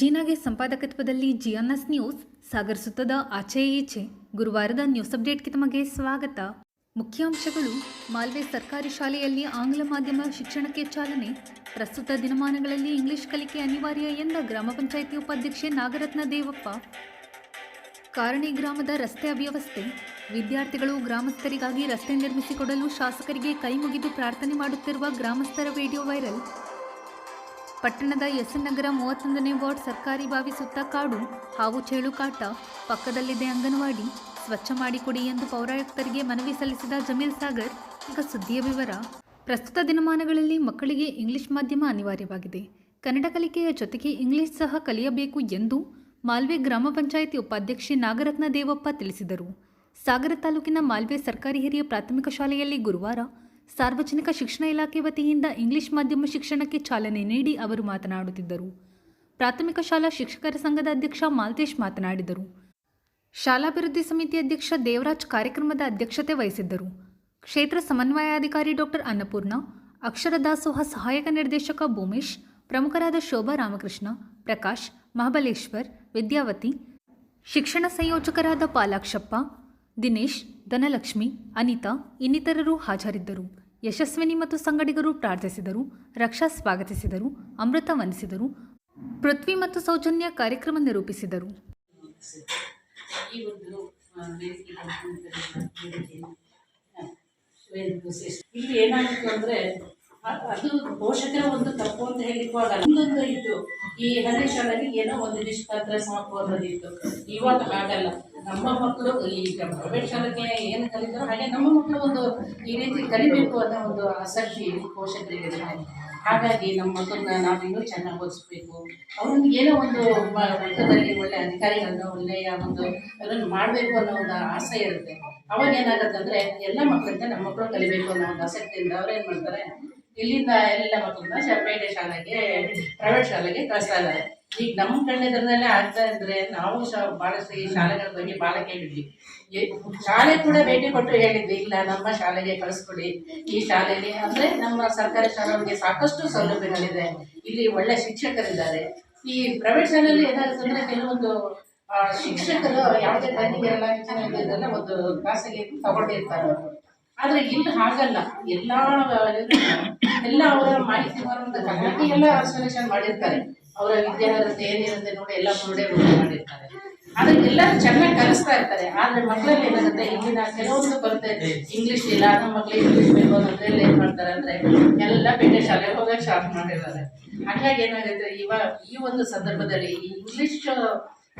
ಜೀನಾಗೆ ಸಂಪಾದಕತ್ವದಲ್ಲಿ ಜಿಎನ್ಎಸ್ news ಸಾಗರಿಸುತ್ತದೆ ಆಚೆ ಈಚೆ. ಗುರುವಾರದ news ಅಪ್ಡೇಟ್ಗೆ ತಮಗೆ ಸ್ವಾಗತ. ಮುಖ್ಯಾಂಶಗಳು: ಮಾಲ್ವೆ ಸರ್ಕಾರಿ ಶಾಲೆಯಲ್ಲಿ ಆಂಗ್ಲ ಮಾಧ್ಯಮ ಶಿಕ್ಷಣಕ್ಕೆ ಚಾಲನೆ. ಪ್ರಸ್ತುತ ದಿನಮಾನಗಳಲ್ಲಿ ಇಂಗ್ಲಿಷ್ ಕಲಿಕೆ ಅನಿವಾರ್ಯ ಎಂದ ಗ್ರಾಮ ಪಂಚಾಯಿತಿ ಉಪಾಧ್ಯಕ್ಷೆ ನಾಗರತ್ನ ದೇವಪ್ಪ. ಕಾರಣಿ ಗ್ರಾಮದ ರಸ್ತೆ ಅವ್ಯವಸ್ಥೆ. ವಿದ್ಯಾರ್ಥಿಗಳು ಗ್ರಾಮಸ್ಥರಿಗಾಗಿ ರಸ್ತೆ ನಿರ್ಮಿಸಿಕೊಡಲು ಶಾಸಕರಿಗೆ ಕೈ ಮುಗಿದು ಪ್ರಾರ್ಥನೆ ಮಾಡುತ್ತಿರುವ ಗ್ರಾಮಸ್ಥರ ವಿಡಿಯೋ ವೈರಲ್. ಪಟ್ಟಣದ ಎಸ್ಎನ್ ನಗರ 31ನೇ ವಾರ್ಡ್ ಸರ್ಕಾರಿ ಬಾವಿ ಸುತ್ತ ಕಾಡು, ಹಾವು ಚೇಳು ಕಾಟ, ಪಕ್ಕದಲ್ಲಿದೆ ಅಂಗನವಾಡಿ, ಸ್ವಚ್ಛ ಮಾಡಿಕೊಡಿ ಎಂದು ಪೌರಾಯುಕ್ತರಿಗೆ ಮನವಿ ಸಲ್ಲಿಸಿದ ಜಮೀಲ್ ಸಾಗರ್. ಈಗ ಸುದ್ದಿಯ ವಿವರ. ಪ್ರಸ್ತುತ ದಿನಮಾನಗಳಲ್ಲಿ ಮಕ್ಕಳಿಗೆ ಇಂಗ್ಲಿಷ್ ಮಾಧ್ಯಮ ಅನಿವಾರ್ಯವಾಗಿದೆ. ಕನ್ನಡ ಕಲಿಕೆಯ ಜೊತೆಗೆ ಇಂಗ್ಲಿಷ್ ಸಹ ಕಲಿಯಬೇಕು ಎಂದು ಮಾಲ್ವೆ ಗ್ರಾಮ ಪಂಚಾಯಿತಿ ಉಪಾಧ್ಯಕ್ಷೆ ನಾಗರತ್ನ ದೇವಪ್ಪ ತಿಳಿಸಿದರು. ಸಾಗರ ತಾಲೂಕಿನ ಮಾಲ್ವೆ ಸರ್ಕಾರಿ ಹಿರಿಯ ಪ್ರಾಥಮಿಕ ಶಾಲೆಯಲ್ಲಿ ಗುರುವಾರ ಸಾರ್ವಜನಿಕ ಶಿಕ್ಷಣ ಇಲಾಖೆ ವತಿಯಿಂದ ಇಂಗ್ಲಿಷ್ ಮಾಧ್ಯಮ ಶಿಕ್ಷಣಕ್ಕೆ ಚಾಲನೆ ನೀಡಿ ಅವರು ಮಾತನಾಡುತ್ತಿದ್ದರು. ಪ್ರಾಥಮಿಕ ಶಾಲಾ ಶಿಕ್ಷಕರ ಸಂಘದ ಅಧ್ಯಕ್ಷ ಮಾಲ್ತೇಶ್ ಮಾತನಾಡಿದರು. ಶಾಲಾಭಿವೃದ್ಧಿ ಸಮಿತಿ ಅಧ್ಯಕ್ಷ ದೇವರಾಜ್ ಕಾರ್ಯಕ್ರಮದ ಅಧ್ಯಕ್ಷತೆ ವಹಿಸಿದ್ದರು. ಕ್ಷೇತ್ರ ಸಮನ್ವಯಾಧಿಕಾರಿ ಡಾಕ್ಟರ್ ಅನ್ನಪೂರ್ಣ, ಅಕ್ಷರ ದಾಸೋಹ ಸಹಾಯಕ ನಿರ್ದೇಶಕ ಭೂಮೇಶ್, ಪ್ರಮುಖರಾದ ಶೋಭಾ ರಾಮಕೃಷ್ಣ, ಪ್ರಕಾಶ್, ಮಹಾಬಲೇಶ್ವರ್, ವಿದ್ಯಾವತಿ, ಶಿಕ್ಷಣ ಸಂಯೋಜಕರಾದ ಪಾಲಾಕ್ಷಪ್ಪ, ದಿನೇಶ್, ಧನಲಕ್ಷ್ಮಿ, ಅನಿತಾ ಇನ್ನಿತರರು ಹಾಜರಿದ್ದರು. ಯಶಸ್ವಿನಿ ಮತ್ತು ಸಂಗಡಿಗರು ಪ್ರಾರ್ಥಿಸಿದರು. ರಕ್ಷಾ ಸ್ವಾಗತಿಸಿದರು. ಅಮೃತ ವಂದಿಸಿದರು. ಪೃಥ್ವಿ ಮತ್ತು ಸೌಜನ್ಯ ಕಾರ್ಯಕ್ರಮ ನಿರೂಪಿಸಿದರು. ಇಲ್ಲಿ ಏನಾಗಿತ್ತು ಅಂದ್ರೆ ಅದು ಪೋಷಕರ ಒಂದು ತಪ್ಪು ಅಂತ ಹೇಳಿರುವಾಗ ಒಂದೊಂದು ಇತ್ತು. ಈ ಹಳ್ಳಿ ಶಾಲೆಗೆ ಏನೋ ಒಂದು ನಿಷ್ಪಾತ್ರ ಸಾಕು ಅನ್ನೋದಿತ್ತು. ಇವಾಗ ಹಾಗಲ್ಲ. ನಮ್ಮ ಮಕ್ಕಳು ಈಗ ಪ್ರೈವೇಟ್ ಶಾಲೆಗೆ ಏನು ಕಲಿತಾರೋ ಹಾಗೆ ನಮ್ಮ ಮಕ್ಕಳು ಒಂದು ಈ ರೀತಿ ಕಲಿಬೇಕು ಅನ್ನೋ ಒಂದು ಆಸಕ್ತಿ ಪೋಷಕರಿಗೆ ಇರುತ್ತೆ. ಹಾಗಾಗಿ ನಮ್ಮ ಮಕ್ಕಳನ್ನ ನಾವು ಇನ್ನೂ ಚೆನ್ನಾಗಿ ಓದಿಸ್ಬೇಕು, ಅವ್ರನ್ನ ಏನೋ ಒಂದು ಮಟ್ಟದಲ್ಲಿ ಒಳ್ಳೆ ಅಧಿಕಾರಿಗಳನ್ನ ಒಳ್ಳೆಯ ಒಂದು ಅದನ್ನು ಮಾಡಬೇಕು ಅನ್ನೋ ಒಂದು ಆಸೆ ಇರುತ್ತೆ. ಅವಾಗ ಏನಾಗುತ್ತಂದ್ರೆ ಎಲ್ಲ ಮಕ್ಕಳಿಂದ ನಮ್ಮ ಮಕ್ಕಳು ಕಲಿಬೇಕು ಅನ್ನೋ ಒಂದು ಆಸಕ್ತಿಯಿಂದ ಅವ್ರೇನು ಮಾಡ್ತಾರೆ, ಇಲ್ಲಿಂದ ಎಲ್ಲ ಮಕ್ಕಳನ್ನ ಪೇಟೆ ಶಾಲೆಗೆ ಪ್ರೈವೇಟ್ ಶಾಲೆಗೆ ಕಳಿಸ್ತಾ ಇದ್ದಾರೆ. ಈಗ ನಮ್ಮ ಕಣ್ಣೆದುರಲ್ಲೇ ಆಗ್ತಾ ಇದ್ರೆ ನಾವು ಬಹಳಷ್ಟು ಈ ಶಾಲೆಗಳ ಬಗ್ಗೆ ಭಾಳ ಕೇಳಿದ್ವಿ. ಶಾಲೆ ಕೂಡ ಭೇಟಿ ಕೊಟ್ಟು ಹೇಳಿದ್ವಿ, ಇಲ್ಲ ನಮ್ಮ ಶಾಲೆಗೆ ಕಳಿಸ್ಕೊಡಿ, ಈ ಶಾಲೆಯಲ್ಲಿ ಅಂದ್ರೆ ನಮ್ಮ ಸರ್ಕಾರಿ ಶಾಲೆಗಳಿಗೆ ಸಾಕಷ್ಟು ಸೌಲಭ್ಯಗಳಿದೆ, ಇಲ್ಲಿ ಒಳ್ಳೆ ಶಿಕ್ಷಕರಿದ್ದಾರೆ. ಈ ಪ್ರೈವೇಟ್ ಶಾಲೆಯಲ್ಲಿ ಏನಾಗುತ್ತೆ ಅಂದ್ರೆ ಕೆಲವೊಂದು ಶಿಕ್ಷಕರು ಯಾವುದೇ ಟ್ರೈನಿಂಗ್ ಎಲ್ಲ ಇದೆಲ್ಲ ಒಂದು ಕ್ಲಾಸಿಗೆ ತಗೊಂಡಿರ್ತಾರೆ ಅವರು. ಆದ್ರೆ ಇಲ್ಲಿ ಹಾಗಲ್ಲ. ಎಲ್ಲ ಅವರ ಮಾಹಿತಿ ಕನ್ನಡಕ್ಕೆ ಎಲ್ಲ ಸೆಲೆಕ್ಷನ್ ಮಾಡಿರ್ತಾರೆ. ಅವರ ವಿದ್ಯಾರ್ಹತೆ ಏನಿರುತ್ತೆ ನೋಡಿ ಎಲ್ಲ ನೋಡಿ ಮಾಡಿರ್ತಾರೆ. ಆದ್ರೆ ಎಲ್ಲರೂ ಚೆನ್ನಾಗಿ ಕಲಿಸ್ತಾ ಇರ್ತಾರೆ. ಆದ್ರೆ ಮಕ್ಕಳಲ್ಲಿ ಏನಾಗುತ್ತೆ, ಇಲ್ಲಿನ ಕೆಲವೊಂದು ಬರುತ್ತೆ ಇಂಗ್ಲಿಷ್ ಇಲ್ಲ, ನಮ್ಮ ಮಕ್ಕಳಿಗೆ ಇಂಗ್ಲಿಷ್ ಬೇಕು ಅನ್ನೋದ್ರಲ್ಲಿ ಏನ್ ಮಾಡ್ತಾರೆ ಅಂದ್ರೆ ಎಲ್ಲ ಪೇಟೆ ಶಾಲೆಗೆ ಹೋಗಕ್ಕೆ ಸ್ಟಾರ್ಟ್ ಮಾಡಿರ್ತಾರೆ. ಹಾಗಾಗಿ ಏನಾಗುತ್ತೆ, ಇವಾಗ ಈ ಒಂದು ಸಂದರ್ಭದಲ್ಲಿ ಈ ಇಂಗ್ಲಿಷ್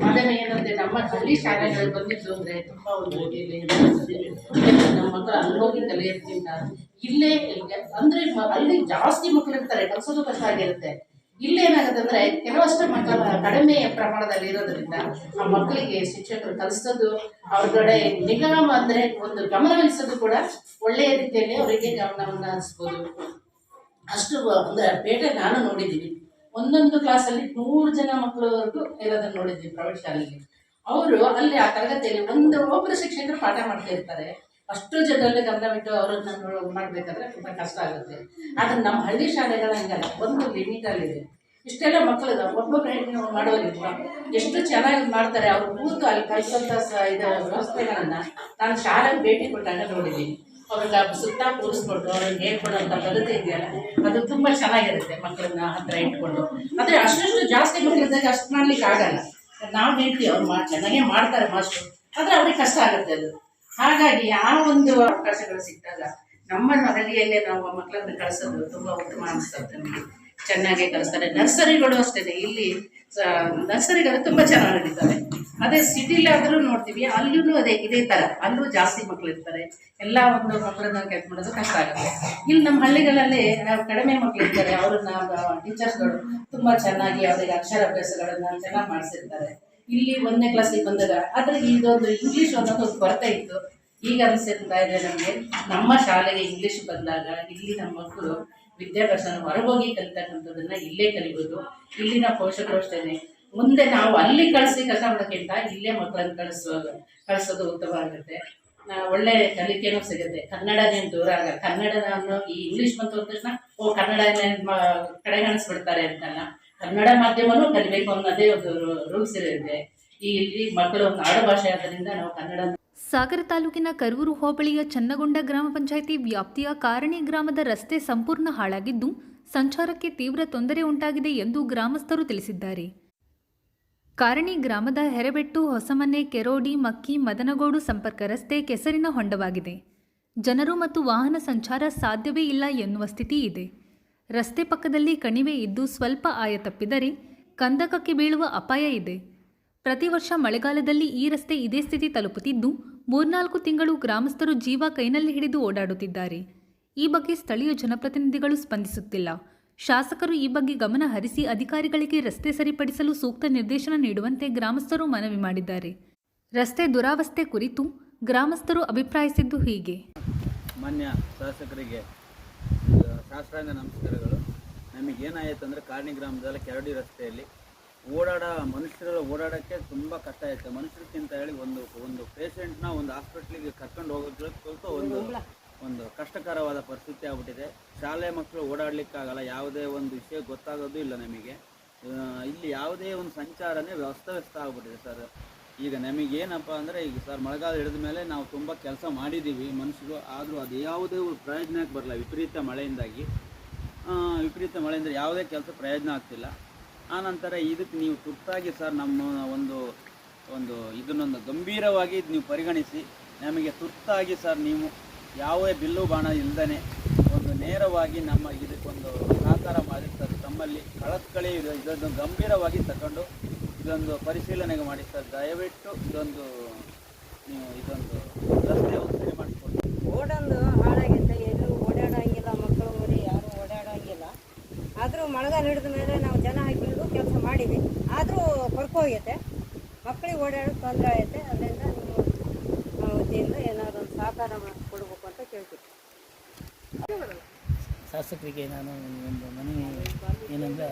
ಮಾಧ್ಯಮ ಏನಂದ್ರೆ ನಮ್ಮ ಹಳ್ಳಿ ಶಾಲೆಗಳು ಬಂದಿದ್ದು ಅಂದ್ರೆ ತುಂಬಾ ಒಂದು ನಮ್ಮ ಮಕ್ಕಳು ಅಲ್ಲಿ ಹೋಗಿ ಕಲಿಯೋದ್ರಿಂದ ಇಲ್ಲೇ ಅಂದ್ರೆ ಅಲ್ಲಿ ಜಾಸ್ತಿ ಮಕ್ಕಳು ಇರ್ತಾರೆ, ಕಲಿಸೋದು ಕಷ್ಟ ಆಗಿರುತ್ತೆ. ಇಲ್ಲೇನಾಗುತ್ತೆ ಅಂದ್ರೆ ಕೆಲವಷ್ಟು ಮಕ್ಕಳ ಕಡಿಮೆ ಪ್ರಮಾಣದಲ್ಲಿ ಇರೋದ್ರಿಂದ ಆ ಮಕ್ಕಳಿಗೆ ಶಿಕ್ಷಕರು ಕಲಿಸೋದು, ಅವ್ರ ಕಡೆ ನಿಗಮ ಅಂದ್ರೆ ಒಂದು ಗಮನವಹಿಸೋದು ಕೂಡ ಒಳ್ಳೆಯ ರೀತಿಯಲ್ಲಿ ಅವರಿಗೆ ಗಮನವನ್ನು ಹರಿಸ್ಬೋದು. ಅಷ್ಟು ಅಂದ್ರೆ ಪೇಟೆ ನಾನು ನೋಡಿದ್ದೀನಿ. ಒಂದೊಂದು ಕ್ಲಾಸಲ್ಲಿ 100 ಜನ ಮಕ್ಕಳವರೆಗೂ ಇರೋದನ್ನ ನೋಡಿದ್ವಿ ಪ್ರೈವೇಟ್ ಶಾಲೆಗೆ. ಅವರು ಅಲ್ಲಿ ಆ ತರಗತಿಯಲ್ಲಿ ಒಬ್ಬರು ಶಿಕ್ಷಕರು ಪಾಠ ಮಾಡ್ತಾ ಇರ್ತಾರೆ. ಅಷ್ಟು ಜನರಲ್ಲಿ ಗಮನವಿಟ್ಟು ಅವ್ರನ್ನ ಮಾಡ್ಬೇಕಾದ್ರೆ ತುಂಬಾ ಕಷ್ಟ ಆಗುತ್ತೆ. ಆದ್ರೆ ನಮ್ಮ ಹಳ್ಳಿ ಶಾಲೆಗಳ ಹಂಗಲ್ಲ, ಒಂದು ಲಿಮಿಟ್ ಅಲ್ಲಿದೆ. ಇಷ್ಟೆಲ್ಲ ಮಕ್ಕಳು ಒಬ್ಬೊಬ್ಬರು ಮಾಡೋರಿಲ್ಲ, ಎಷ್ಟು ಚೆನ್ನಾಗಿ ಮಾಡ್ತಾರೆ. ಅವ್ರು ಕೂತು ಅಲ್ಲಿ ಕಲಿಸುವಂತ ವ್ಯವಸ್ಥೆಗಳನ್ನ ನಾನು ಶಾಲೆಗೆ ಭೇಟಿ ಕೊಟ್ಟಾಗ ನೋಡಿದ್ದೀನಿ. ಅವ್ರಿಗೆ ಸುತ್ತ ಕೂರಿಸ್ಕೊಂಡು ಅವ್ರಿಗೆ ಹೇಳ್ಕೊಡುವಂಥ ಪದ್ಧತಿ ಇದೆಯಲ್ಲ, ಅದು ತುಂಬ ಚೆನ್ನಾಗಿರುತ್ತೆ. ಮಕ್ಕಳನ್ನ ಹತ್ರ ಇಟ್ಕೊಂಡು ಆದರೆ ಅಷ್ಟು ಜಾಸ್ತಿ ಮಕ್ಕಳಿದ್ದಾಗ ಅಷ್ಟು ಮಾಡ್ಲಿಕ್ಕೆ ಆಗಲ್ಲ. ನಾವು ಹೇಳ್ತೀವಿ ಅವ್ರು ಚೆನ್ನಾಗೇ ಮಾಡ್ತಾರೆ ಮಾಸ್ಟ್ರು, ಆದರೆ ಅವ್ರಿಗೆ ಕಷ್ಟ ಆಗುತ್ತೆ ಅದು. ಹಾಗಾಗಿ ಆ ಒಂದು ಅವಕಾಶಗಳು ಸಿಕ್ಕಾಗ ನಮ್ಮ ಹಳ್ಳಿಯಲ್ಲೇ ನಾವು ಮಕ್ಕಳನ್ನ ಕಳಿಸೋದು ತುಂಬ ಉತ್ತಮ ಅನಿಸ್ತದೆ. ನಮಗೆ ಚೆನ್ನಾಗೇ ಕಲಿಸ್ತಾರೆ. ನರ್ಸರಿಗಳು ಅಷ್ಟೇ, ಇಲ್ಲಿ ನರ್ಸರಿಗಳು ತುಂಬ ಚೆನ್ನಾಗಿ ನಡೀತವೆ. ಅದೇ ಸಿಟಿಲಾದರೂ ನೋಡ್ತೀವಿ, ಅಲ್ಲೂ ಇದೇ ಥರ, ಅಲ್ಲೂ ಜಾಸ್ತಿ ಮಕ್ಕಳು ಇರ್ತಾರೆ. ಎಲ್ಲ ಒಂದು ಮಕ್ಕಳನ್ನ ಕೆಲಸ ಮಾಡೋದು ಕಷ್ಟ ಆಗುತ್ತೆ. ಇಲ್ಲಿ ನಮ್ಮ ಹಳ್ಳಿಗಳಲ್ಲಿ ಕಡಿಮೆ ಮಕ್ಕಳು ಇರ್ತಾರೆ, ಅವ್ರನ್ನ ಟೀಚರ್ಸ್ಗಳು ತುಂಬ ಚೆನ್ನಾಗಿ ಅವರಿಗೆ ಅಕ್ಷರಾಭ್ಯಾಸಗಳನ್ನು ಚೆನ್ನಾಗಿ ಮಾಡಿಸಿರ್ತಾರೆ. ಇಲ್ಲಿ 1ನೇ ಕ್ಲಾಸಿಗೆ ಬಂದಾಗ ಆದರೆ ಇದೊಂದು ಇಂಗ್ಲೀಷ್ ಅನ್ನೋದು ಒಂದು ಕೊರತೆ ಇತ್ತು. ಈಗ ಅನಿಸ್ತಾ ಇದೆ ನಮಗೆ, ನಮ್ಮ ಶಾಲೆಗೆ ಇಂಗ್ಲೀಷ್ ಬಂದಾಗ ಇಲ್ಲಿ ನಮ್ಮ ಮಕ್ಕಳು ವಿದ್ಯಾಭ್ಯಾಸನ ಹೊರಗೋಗಿ ಕಲಿತಕ್ಕಂಥದ್ದನ್ನ ಇಲ್ಲೇ ಕಲಿಬೋದು. ಇಲ್ಲಿನ ಪೋಷಕರು ಅಷ್ಟೇ, ಮುಂದೆ ನಾವು ಅಲ್ಲಿ ಕಳಿಸಿ ಕಷ್ಟ ಮಾಡೋಕ್ಕಿಂತ ಇಲ್ಲೇ ಮಕ್ಕಳನ್ನು ಕಳಿಸೋದು ಉತ್ತಮ ಆಗುತ್ತೆ. ಒಳ್ಳೆ ಕಲಿಕೆನೂ ಸಿಗುತ್ತೆ. ಕನ್ನಡನೇನು ದೂರ ಆಗಲ್ಲ. ಕನ್ನಡ ಅನ್ನೋ ಈ ಇಂಗ್ಲೀಷ್ ಬಂತು ಅಂದ ತಕ್ಷಣ ಕನ್ನಡನೇ ಕಡೆಗಣಿಸ್ಬಿಡ್ತಾರೆ ಅಂತಲ್ಲ. ಕನ್ನಡ ಮಾಧ್ಯಮನೂ ಕಲಿಬೇಕು ಅನ್ನೋದೇ ಒಂದು ರೂಲ್ಸ್ ಇದೆ. ಇಲ್ಲಿ ಮಕ್ಕಳು ಒಂದು ಆಡುಭಾಷೆ ಆದ್ದರಿಂದ ನಾವು ಕನ್ನಡ. ಸಾಗರ ತಾಲೂಕಿನ ಕರೂರು ಹೋಬಳಿಯ ಚನ್ನಗೊಂಡ ಗ್ರಾಮ ಪಂಚಾಯಿತಿ ವ್ಯಾಪ್ತಿಯ ಕಾರಣಿ ಗ್ರಾಮದ ರಸ್ತೆ ಸಂಪೂರ್ಣ ಹಾಳಾಗಿದ್ದು ಸಂಚಾರಕ್ಕೆ ತೀವ್ರ ತೊಂದರೆ ಉಂಟಾಗಿದೆ ಎಂದು ಗ್ರಾಮಸ್ಥರು ತಿಳಿಸಿದ್ದಾರೆ. ಕಾರಣಿ ಗ್ರಾಮದ ಹೆರೆಬೆಟ್ಟು, ಹೊಸಮನೆ, ಕೆರೋಡಿ, ಮಕ್ಕಿ, ಮದನಗೋಡು ಸಂಪರ್ಕ ರಸ್ತೆ ಕೆಸರಿನ ಹೊಂಡವಾಗಿದೆ. ಜನರು ಮತ್ತು ವಾಹನ ಸಂಚಾರ ಸಾಧ್ಯವೇ ಇಲ್ಲ ಎನ್ನುವ ಸ್ಥಿತಿ ಇದೆ. ರಸ್ತೆ ಪಕ್ಕದಲ್ಲಿ ಕಣಿವೆ ಇದ್ದು ಸ್ವಲ್ಪ ಆಯ ತಪ್ಪಿದರೆ ಕಂದಕಕ್ಕೆ ಬೀಳುವ ಅಪಾಯ ಇದೆ. ಪ್ರತಿ ವರ್ಷ ಮಳೆಗಾಲದಲ್ಲಿ ಈ ರಸ್ತೆ ಇದೇ ಸ್ಥಿತಿ ತಲುಪುತ್ತಿದ್ದು 3-4 ತಿಂಗಳು ಗ್ರಾಮಸ್ಥರು ಜೀವ ಕೈನಲ್ಲಿ ಹಿಡಿದು ಓಡಾಡುತ್ತಿದ್ದಾರೆ. ಈ ಬಗ್ಗೆ ಸ್ಥಳೀಯ ಜನಪ್ರತಿನಿಧಿಗಳು ಸ್ಪಂದಿಸುತ್ತಿಲ್ಲ. ಶಾಸಕರು ಈ ಬಗ್ಗೆ ಗಮನ ಹರಿಸಿ ಅಧಿಕಾರಿಗಳಿಗೆ ರಸ್ತೆ ಸರಿಪಡಿಸಲು ಸೂಕ್ತ ನಿರ್ದೇಶನ ನೀಡುವಂತೆ ಗ್ರಾಮಸ್ಥರು ಮನವಿ ಮಾಡಿದ್ದಾರೆ. ರಸ್ತೆ ದುರಾವಸ್ಥೆ ಕುರಿತು ಗ್ರಾಮಸ್ಥರು ಅಭಿಪ್ರಾಯಿಸಿದ್ದು ಹೀಗೆ. ಮಾನ್ಯ ಶಾಸಕರಿಗೆ ಶಾಸ್ತ್ರಾಂಗ ನಮಸ್ಕಾರಗಳು. ನಮಗೇನಾಯಿತು ಅಂದರೆ ಕಾರಣಿ ಗ್ರಾಮದಲ್ಲಿ ಕೆರಡಿ ರಸ್ತೆಯಲ್ಲಿ ಮನುಷ್ಯರು ಓಡಾಡೋಕ್ಕೆ ತುಂಬ ಕಷ್ಟ ಆಯಿತು. ಮನುಷ್ಯರಿಗಿಂತ ಹೇಳಿ ಒಂದು ಪೇಷೆಂಟ್ನ ಒಂದು ಹಾಸ್ಪಿಟ್ಲಿಗೆ ಕರ್ಕೊಂಡು ಹೋಗೋಕ್ಕೆ ಒಂದು ಕಷ್ಟಕರವಾದ ಪರಿಸ್ಥಿತಿ ಆಗ್ಬಿಟ್ಟಿದೆ. ಶಾಲೆ ಮಕ್ಕಳು ಓಡಾಡಲಿಕ್ಕಾಗಲ್ಲ, ಯಾವುದೇ ಒಂದು ವಿಷಯ ಗೊತ್ತಾಗೋದು ಇಲ್ಲ ನಮಗೆ. ಇಲ್ಲಿ ಯಾವುದೇ ಒಂದು ಸಂಚಾರನೇ ವ್ಯಸ್ತ ಆಗ್ಬಿಟ್ಟಿದೆ ಸರ್. ಈಗ ನಮಗೇನಪ್ಪ ಅಂದರೆ ಈಗ ಸರ್ ಮಳೆಗಾಲ ಹಿಡಿದ ಮೇಲೆ ನಾವು ತುಂಬ ಕೆಲಸ ಮಾಡಿದ್ದೀವಿ ಮನುಷ್ಯರು, ಆದರೂ ಅದು ಯಾವುದೇ ಪ್ರಯೋಜನಕ್ಕೆ ಬರಲ್ಲ. ವಿಪರೀತ ಮಳೆಯಿಂದ ಯಾವುದೇ ಕೆಲಸ ಪ್ರಯೋಜನ ಆಗ್ತಿಲ್ಲ. ಆನಂತರ ಇದಕ್ಕೆ ನೀವು ತುರ್ತಾಗಿ ಸರ್ ನಮ್ಮ ಇದನ್ನೊಂದು ಗಂಭೀರವಾಗಿ ನೀವು ಪರಿಗಣಿಸಿ ನಮಗೆ ತುರ್ತಾಗಿ ಸರ್ ನೀವು ಯಾವುದೇ ಬಿಲ್ಲು ಬಾಣ ಇಲ್ಲದೇ ಒಂದು ನೇರವಾಗಿ ನಮ್ಮ ಇದಕ್ಕೊಂದು ಸಹಕಾರ ಮಾಡಿ ಸರ್. ತಮ್ಮಲ್ಲಿ ಕಳಕಳಿ ಇದೊಂದು ಗಂಭೀರವಾಗಿ ತಗೊಂಡು ಇದೊಂದು ಪರಿಶೀಲನೆಗೆ ಮಾಡಿ ಸರ್. ದಯವಿಟ್ಟು ಇದೊಂದು ರಸ್ತೆ ಒಂದು ಸರಿ ಮಾಡಿಕೊಡಿ. ರೋಡೊಂದು ಹಾಳಾಗಿತ್ತು, ಎಲ್ಲೂ ಓಡಾಡೋಂಗಿಲ್ಲ, ಮಕ್ಕಳು ಮರಿ ಯಾರು ಓಡಾಡೋಂಗಿಲ್ಲ. ಆದರೂ ಮಳೆಗಾಲ ಹಿಡಿದ ಮೇಲೆ ನಾವು ಜನ ಹಾಕಿಕೊಂಡು ಕೆಲಸ ಮಾಡಿದ್ವಿ, ಆದರೂ ಕೊರ್ಕೋಗೈತೆ, ಮಕ್ಕಳಿಗೆ ಓಡಾಡೋದು ತೊಂದರೆ ಆಗೈತೆ. ಅದರಿಂದ ನಿಮ್ಮ ವತಿಯಿಂದ ಏನಾದರೂ ಒಂದು ಸಹಕಾರ ಕೊಡಬೇಕು ಅಂತ ಕೇಳ್ತೀವಿ. ಶಾಸಕರಿಗೆ ನಾನು ಒಂದು ಮನವಿ ಏನಂದರೆ,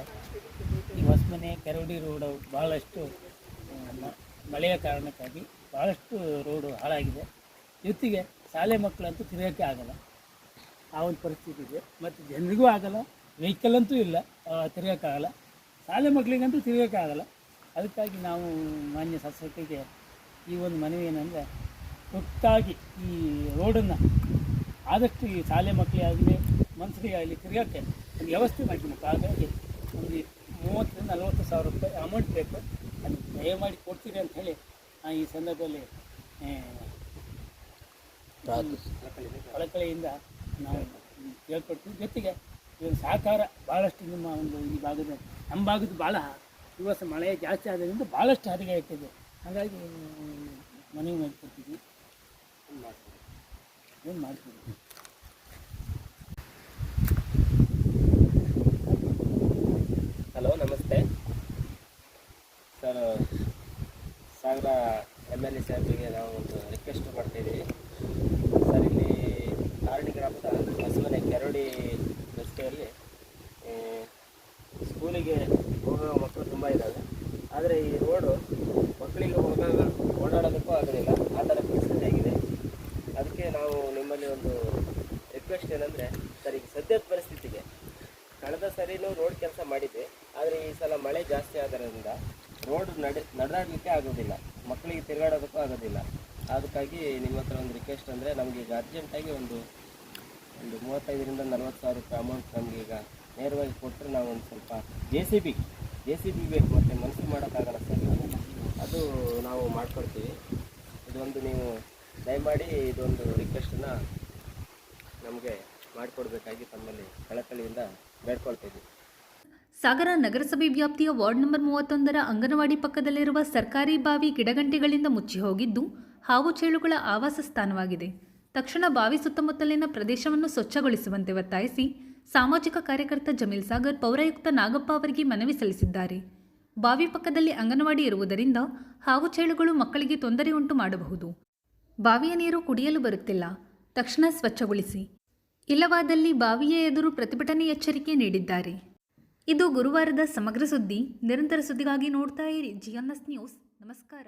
ಈ ಹೊಸಮನೆ ಕೆರೋಡಿ ರೋಡು ಭಾಳಷ್ಟು ಮಳೆಯ ಕಾರಣಕ್ಕಾಗಿ ಭಾಳಷ್ಟು ರೋಡು ಹಾಳಾಗಿದೆ. ಜೊತೆಗೆ ಶಾಲೆ ಮಕ್ಕಳಂತೂ ತಿರುಗೋಕ್ಕೆ ಆಗಲ್ಲ, ಆ ಒಂದು ಪರಿಸ್ಥಿತಿ ಇದೆ. ಮತ್ತು ಜನರಿಗೂ ಆಗಲ್ಲ, ವೆಹಿಕಲ್ ಅಂತೂ ಇಲ್ಲ, ತಿರುಗೋಕ್ಕಾಗಲ್ಲ. ಶಾಲೆ ಮಕ್ಕಳಿಗಂತೂ ತಿರುಗೋಕ್ಕಾಗಲ್ಲ. ಅದಕ್ಕಾಗಿ ನಾವು ಮಾನ್ಯ ಶಾಸಕರಿಗೆ ಈ ಒಂದು ಮನವಿ ಏನಂದರೆ, ಒಟ್ಟಾಗಿ ಈ ರೋಡನ್ನು ಆದಷ್ಟು ಈ ಶಾಲೆ ಮಕ್ಕಳಿಗಾಗಲಿ ಮನುಷ್ಯರಿಗಾಗಲಿ ತಿರುಗೋಕ್ಕೆ ಒಂದು ವ್ಯವಸ್ಥೆ ಮಾಡಬೇಕು. ಹಾಗಾಗಿ ಒಂದು 30,000-40 ಸಾವಿರ ರೂಪಾಯಿ ಅಮೌಂಟ್ ಬೇಕು, ಅದು ದಯಮಾಡಿ ಕೊಡ್ತೀರಿ ಅಂತ ಹೇಳಿ ಈ ಸಂದರ್ಭದಲ್ಲಿ ಕಳಕಳಿಯಿಂದ ನಾವು ಕೇಳ್ಕೊಡ್ತೀವಿ. ಜೊತೆಗೆ ಇದೊಂದು ಸಹಕಾರ ಭಾಳಷ್ಟು ನಮ್ಮ ಭಾಗದ ಭಾಳ ದಿವಸ ಮಳೆ ಜಾಸ್ತಿ ಆದ್ದರಿಂದ ಭಾಳಷ್ಟು ಹರಿಗೆ ಆಗ್ತದೆ. ಹಾಗಾಗಿ ಮನವಿ ಮಾಡಿಕೊಡ್ತೀವಿ, ಏನು ಮಾಡ್ತೀವಿ. ಹಲೋ, ನಮಸ್ತೆ ಸರ್. ಸಾಗರ MLA ಸಾಹೇಬರಿಗೆ ನಾವು ಒಂದು ರಿಕ್ವೆಸ್ಟ್ ಮಾಡ್ತಾಯಿದ್ದೀವಿ ಸರ್. ಇಲ್ಲಿ ಕಾರಣಿ ಗ್ರಾಮದ ಹೊಸಮನೆ ಕೆರೋಡಿ ರಸ್ತೆಯಲ್ಲಿ ಸ್ಕೂಲಿಗೆ ಹೋಗೋ ಮಕ್ಕಳು ತುಂಬ ಇದ್ದಾವೆ. ಆದರೆ ಈ ರೋಡು ಮಕ್ಕಳಿಗೆ ಓಡಾಡೋದಕ್ಕೂ ಆಗೋದಿಲ್ಲ, ಆ ಥರ ಪರಿಸ್ಥಿತಿ ಆಗಿದೆ. ಅದಕ್ಕೆ ನಾವು ನಿಮ್ಮಲ್ಲಿ ಒಂದು ರಿಕ್ವೆಸ್ಟ್ ಏನಂದರೆ ಸರ್, ಈಗ ಸದ್ಯದ ಪರಿಸ್ಥಿತಿಗೆ ಕಳೆದ ಸರಿನೂ ರೋಡ್ ಕೆಲಸ ಮಾಡಿದ್ವಿ, ಆದರೆ ಈ ಸಲ ಮಳೆ ಜಾಸ್ತಿ ಆಗೋದ್ರಿಂದ ರೋಡ್ ನಡೆದಾಡಲಿಕ್ಕೆ ಆಗೋದಿಲ್ಲ, ಮಕ್ಕಳಿಗೆ ತಿರುಗಾಡೋದಕ್ಕೂ ಆಗೋದಿಲ್ಲ. ಅದಕ್ಕಾಗಿ ನಿಮ್ಮ ಹತ್ರ ಒಂದು ರಿಕ್ವೆಸ್ಟ್ ಅಂದರೆ, ನಮಗೀಗ ಅರ್ಜೆಂಟಾಗಿ ಒಂದು 35,000-40 ಸಾವಿರ ರೂಪಾಯಿ ಅಮೌಂಟ್ ನಮಗೀಗ ನೇರವಾಗಿ ಕೊಟ್ಟರೆ ನಾವು ಒಂದು ಸ್ವಲ್ಪ JCB ಬೇಕು, ಮತ್ತು ಮನಸ್ಸು ಮಾಡೋಕ್ಕಾಗಲ್ಲ ಸರ್, ಅದು ನಾವು ಮಾಡ್ಕೊಡ್ತೀವಿ. ಇದೊಂದು ನೀವು ದಯಮಾಡಿ ಇದೊಂದು ರಿಕ್ವೆಸ್ಟನ್ನು ನಮಗೆ ಮಾಡಿಕೊಡ್ಬೇಕಾಗಿ ತಮ್ಮಲ್ಲಿ ಕಳಕಳಿಯಿಂದ ಬೇಡ್ಕೊಳ್ತೀವಿ. ಸಾಗರ ನಗರಸಭೆ ವ್ಯಾಪ್ತಿಯ ವಾರ್ಡ್ ನಂಬರ್ 31ರ ಅಂಗನವಾಡಿ ಪಕ್ಕದಲ್ಲಿರುವ ಸರ್ಕಾರಿ ಬಾವಿ ಗಿಡಗಂಟೆಗಳಿಂದ ಮುಚ್ಚಿ ಹೋಗಿದ್ದು ಹಾವು ಚೇಳುಗಳ ಆವಾಸ ಸ್ಥಾನವಾಗಿದೆ. ತಕ್ಷಣ ಬಾವಿ ಸುತ್ತಮುತ್ತಲಿನ ಪ್ರದೇಶವನ್ನು ಸ್ವಚ್ಛಗೊಳಿಸುವಂತೆ ಒತ್ತಾಯಿಸಿ ಸಾಮಾಜಿಕ ಕಾರ್ಯಕರ್ತ ಜಮೀಲ್ ಸಾಗರ್ ಪೌರಾಯುಕ್ತ ನಾಗಪ್ಪ ಅವರಿಗೆ ಮನವಿ ಸಲ್ಲಿಸಿದ್ದಾರೆ. ಬಾವಿ ಪಕ್ಕದಲ್ಲಿ ಅಂಗನವಾಡಿ ಇರುವುದರಿಂದ ಹಾವು ಚೇಳುಗಳು ಮಕ್ಕಳಿಗೆ ತೊಂದರೆ ಉಂಟು ಮಾಡಬಹುದು. ಬಾವಿಯ ನೀರು ಕುಡಿಯಲು ಬರುತ್ತಿಲ್ಲ, ತಕ್ಷಣ ಸ್ವಚ್ಛಗೊಳಿಸಿ, ಇಲ್ಲವಾದಲ್ಲಿ ಬಾವಿಯ ಎದುರು ಪ್ರತಿಭಟನೆ ಎಚ್ಚರಿಕೆ ನೀಡಿದ್ದಾರೆ. ಇದು ಗುರುವಾರದ ಸಮಗ್ರ ಸುದ್ದಿ. ನಿರಂತರ ಸುದ್ದಿಗಾಗಿ ನೋಡ್ತಾ ಇರಿ GNS ನ್ಯೂಸ್. ನಮಸ್ಕಾರ.